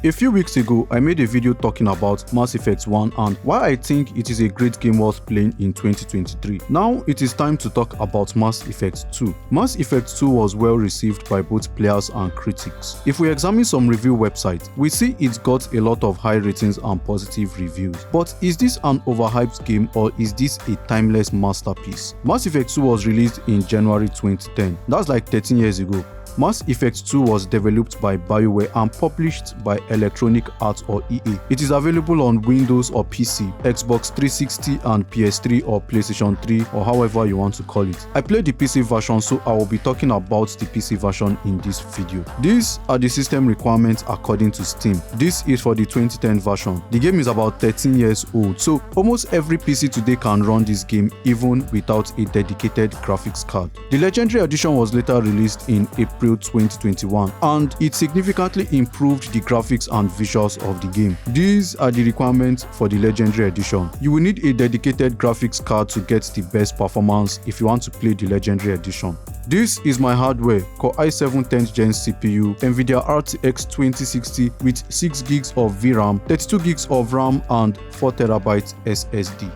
A few weeks ago, I made a video talking about Mass Effect 1 and why I think it is a great game worth playing in 2023. Now it is time to talk about Mass Effect 2. Mass Effect 2 was well received by both players and critics. If we examine some review websites, we see it got a lot of high ratings and positive reviews. But is this an overhyped game or is this a timeless masterpiece? Mass Effect 2 was released in January 2010. That's like 13 years ago. Mass Effect 2 was developed by BioWare and published by Electronic Arts or EA. It is available on Windows or PC, Xbox 360 and PS3 or PlayStation 3 or however you want to call it. I played the PC version, so I will be talking about the PC version in this video. These are the system requirements according to Steam. This is for the 2010 version. The game is about 13 years old, so almost every PC today can run this game even without a dedicated graphics card. The Legendary Edition was later released in April 2021 and it significantly improved the graphics and visuals of the game. These are the requirements for the Legendary Edition. You will need a dedicated graphics card to get the best performance if you want to play the Legendary Edition. This is my hardware: Core i7 10th Gen CPU, NVIDIA RTX 2060 with 6GB of VRAM, 32GB of RAM and 4TB SSD.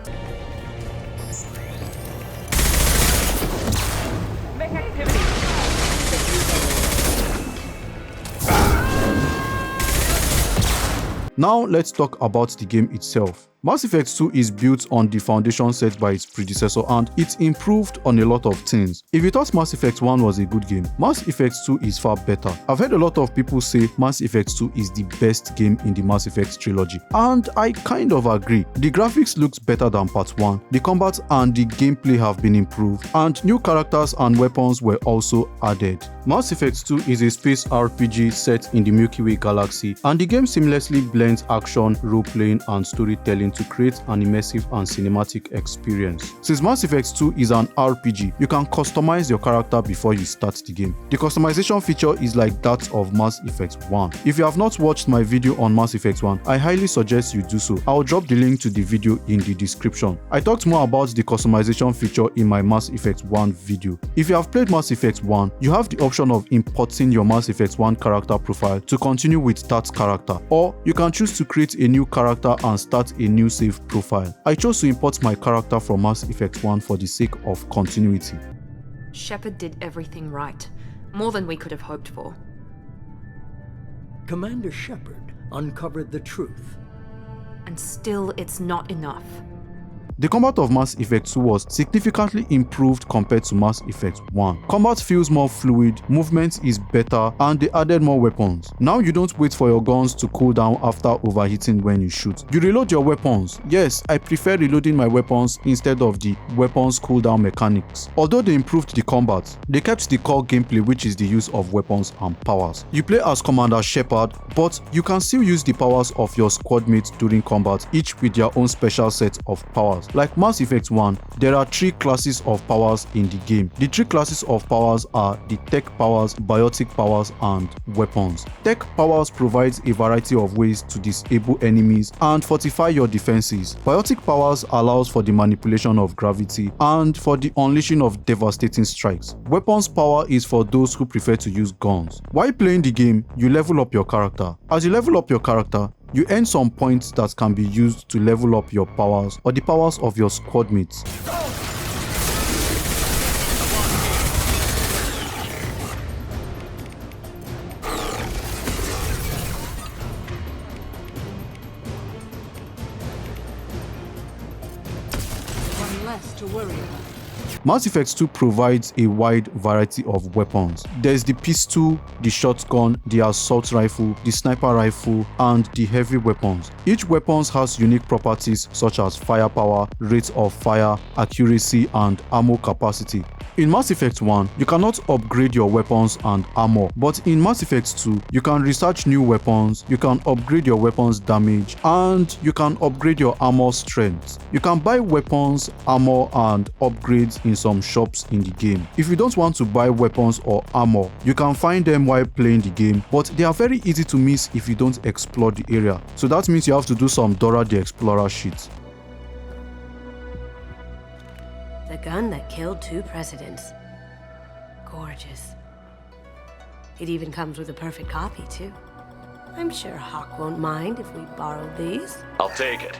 Now let's talk about the game itself. Mass Effect 2 is built on the foundation set by its predecessor and it improved on a lot of things. If you thought Mass Effect 1 was a good game, Mass Effect 2 is far better. I've heard a lot of people say Mass Effect 2 is the best game in the Mass Effect trilogy, and I kind of agree. The graphics looks better than Part 1, the combat and the gameplay have been improved, and new characters and weapons were also added. Mass Effect 2 is a space RPG set in the Milky Way galaxy, and the game seamlessly blends action, role-playing and storytelling to create an immersive and cinematic experience. Since Mass Effect 2 is an RPG, you can customize your character before you start the game. The customization feature is like that of Mass Effect 1. If you have not watched my video on Mass Effect 1, I highly suggest you do so. I'll drop the link to the video in the description. I talked more about the customization feature in my Mass Effect 1 video. If you have played Mass Effect 1, you have the option of importing your Mass Effect 1 character profile to continue with that character, or you can choose to create a new character and start a new save profile. I chose to import my character from Mass Effect 1 for the sake of continuity. Shepard did everything right, more than we could have hoped for. Commander Shepard uncovered the truth. And still, it's not enough. The combat of Mass Effect 2 was significantly improved compared to Mass Effect 1. Combat feels more fluid, movement is better, and they added more weapons. Now you don't wait for your guns to cool down after overheating when you shoot. You reload your weapons. Yes, I prefer reloading my weapons instead of the weapons cooldown mechanics. Although they improved the combat, they kept the core gameplay, which is the use of weapons and powers. You play as Commander Shepard, but you can still use the powers of your squad mates during combat, each with their own special set of powers. Like Mass Effect 1, there are 3 classes of powers in the game. The 3 classes of powers are the tech powers, biotic powers, and weapons. Tech powers provides a variety of ways to disable enemies and fortify your defenses. Biotic powers allows for the manipulation of gravity and for the unleashing of devastating strikes. Weapons power is for those who prefer to use guns. While playing the game, you level up your character. As you level up your character, you earn some points that can be used to level up your powers or the powers of your squad mates. One less to worry about. Mass Effect 2 provides a wide variety of weapons. There's the pistol, the shotgun, the assault rifle, the sniper rifle, and the heavy weapons. Each weapon has unique properties such as firepower, rate of fire, accuracy, and ammo capacity. In Mass Effect 1, you cannot upgrade your weapons and armor, but in Mass Effect 2, you can research new weapons, you can upgrade your weapons damage, and you can upgrade your armor strength. You can buy weapons, armor, and upgrades in some shops in the game. If you don't want to buy weapons or armor, you can find them while playing the game, but they are very easy to miss if you don't explore the area. So that means you have to do some Dora the Explorer shit. The gun that killed 2 presidents. Gorgeous. It even comes with a perfect copy, too. I'm sure Hawk won't mind if we borrow these. I'll take it.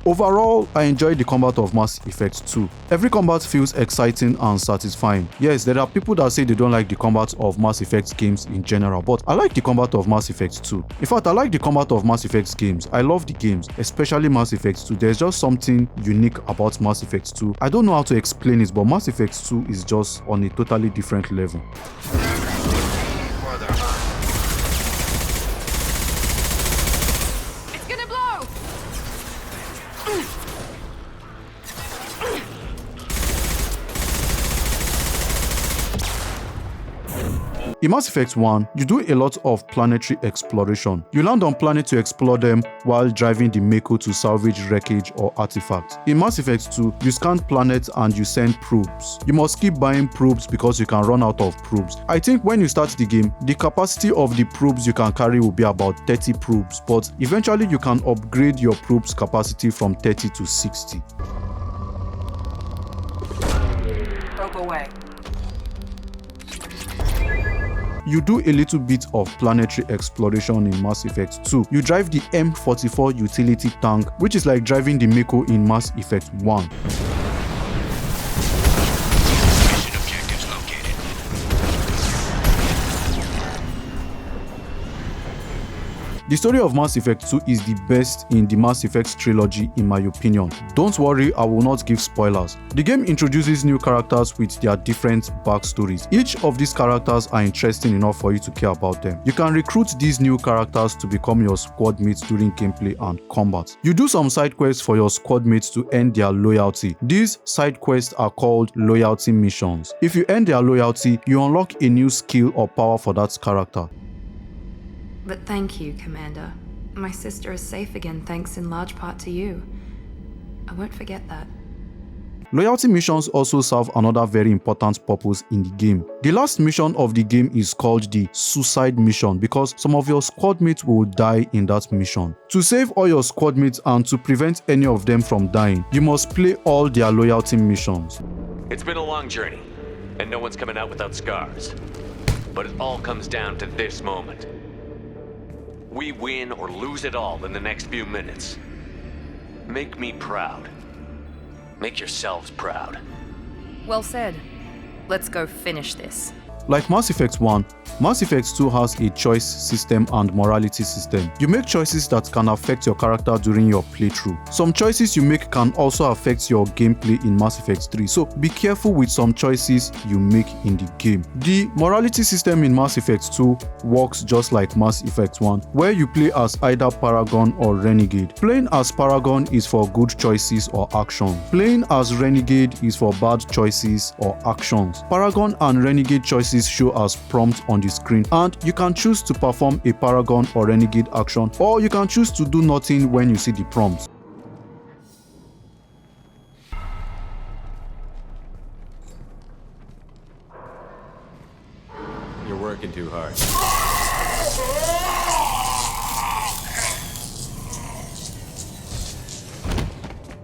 Overall, I enjoyed the combat of Mass Effect 2. Every combat feels exciting and satisfying. Yes, there are people that say they don't like the combat of Mass Effect games in general, but I like the combat of Mass Effect 2. In fact, I like the combat of Mass Effect games. I love the games, especially Mass Effect 2. There's just something unique about Mass Effect 2. I don't know how to explain it, but Mass Effect 2 is just on a totally different level. In Mass Effect 1, you do a lot of planetary exploration. You land on planets to explore them while driving the Mako to salvage wreckage or artifacts. In Mass Effect 2, you scan planets and you send probes. You must keep buying probes because you can run out of probes. I think when you start the game, the capacity of the probes you can carry will be about 30 probes, but eventually you can upgrade your probes capacity from 30 to 60. Broke away. You do a little bit of planetary exploration in Mass Effect 2. You drive the M44 utility tank, which is like driving the Mako in Mass Effect 1. Mission objectives located. The story of Mass Effect 2 is the best in the Mass Effect trilogy in my opinion. Don't worry, I will not give spoilers. The game introduces new characters with their different backstories. Each of these characters are interesting enough for you to care about them. You can recruit these new characters to become your squad mates during gameplay and combat. You do some side quests for your squad mates to earn their loyalty. These side quests are called loyalty missions. If you earn their loyalty, you unlock a new skill or power for that character. But thank you, Commander. My sister is safe again thanks in large part to you. I won't forget that. Loyalty missions also serve another very important purpose in the game. The last mission of the game is called the Suicide Mission because some of your squad mates will die in that mission. To save all your squad mates and to prevent any of them from dying, you must play all their loyalty missions. It's been a long journey, and no one's coming out without scars. But it all comes down to this moment. We win or lose it all in the next few minutes. Make me proud. Make yourselves proud. Well said. Let's go finish this. Like Mass Effect 1, Mass Effect 2 has a choice system and morality system. You make choices that can affect your character during your playthrough. Some choices you make can also affect your gameplay in Mass Effect 3, so be careful with some choices you make in the game. The morality system in Mass Effect 2 works just like Mass Effect 1, where you play as either Paragon or Renegade. Playing as Paragon is for good choices or actions. Playing as Renegade is for bad choices or actions. Paragon and Renegade choices show as prompts on the screen, and you can choose to perform a Paragon or Renegade action, or you can choose to do nothing when you see the prompts. You're working too hard.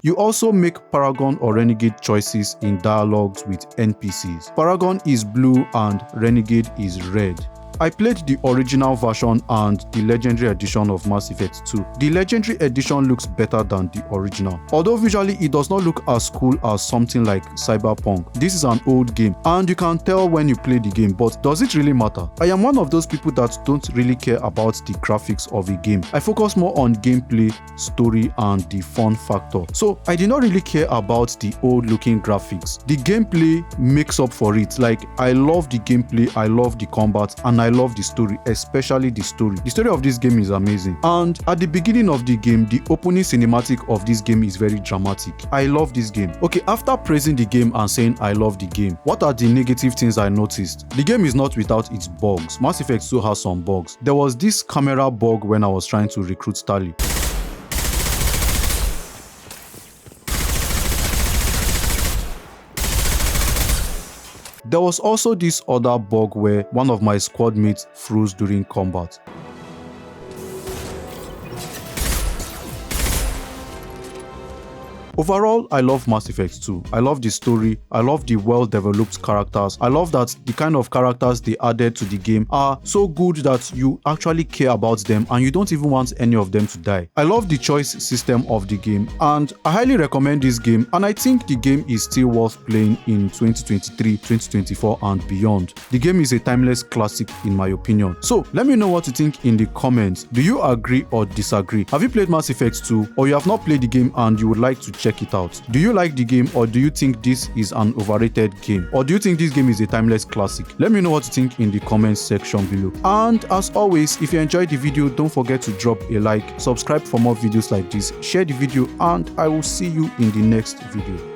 You also make Paragon or Renegade choices in dialogues with NPCs. Paragon is blue and Renegade is red. I played the original version and the Legendary Edition of Mass Effect 2. The Legendary Edition looks better than the original. Although visually it does not look as cool as something like Cyberpunk. This is an old game and you can tell when you play the game, but does it really matter? I am one of those people that don't really care about the graphics of a game. I focus more on gameplay, story and the fun factor. So I did not really care about the old looking graphics. The gameplay makes up for it. Like, I love the gameplay, I love the combat, and I love the story, especially the story. The story of this game is amazing. And at the beginning of the game, the opening cinematic of this game is very dramatic. I love this game. Okay, after praising the game and saying I love the game, what are the negative things I noticed? The game is not without its bugs. Mass Effect 2 has some bugs. There was this camera bug when I was trying to recruit Tali. There was also this other bug where one of my squad mates froze during combat. Overall, I love Mass Effect 2. I love the story, I love the well-developed characters, I love that the kind of characters they added to the game are so good that you actually care about them and you don't even want any of them to die. I love the choice system of the game and I highly recommend this game, and I think the game is still worth playing in 2023, 2024 and beyond. The game is a timeless classic in my opinion. So let me know what you think in the comments. Do you agree or disagree? Have you played Mass Effect 2, or you have not played the game and you would like to check it out? Do you like the game, or do you think this is an overrated game? Or do you think this game is a timeless classic? Let me know what you think in the comments section below. And as always, if you enjoyed the video, don't forget to drop a like, subscribe for more videos like this, share the video, and I will see you in the next video.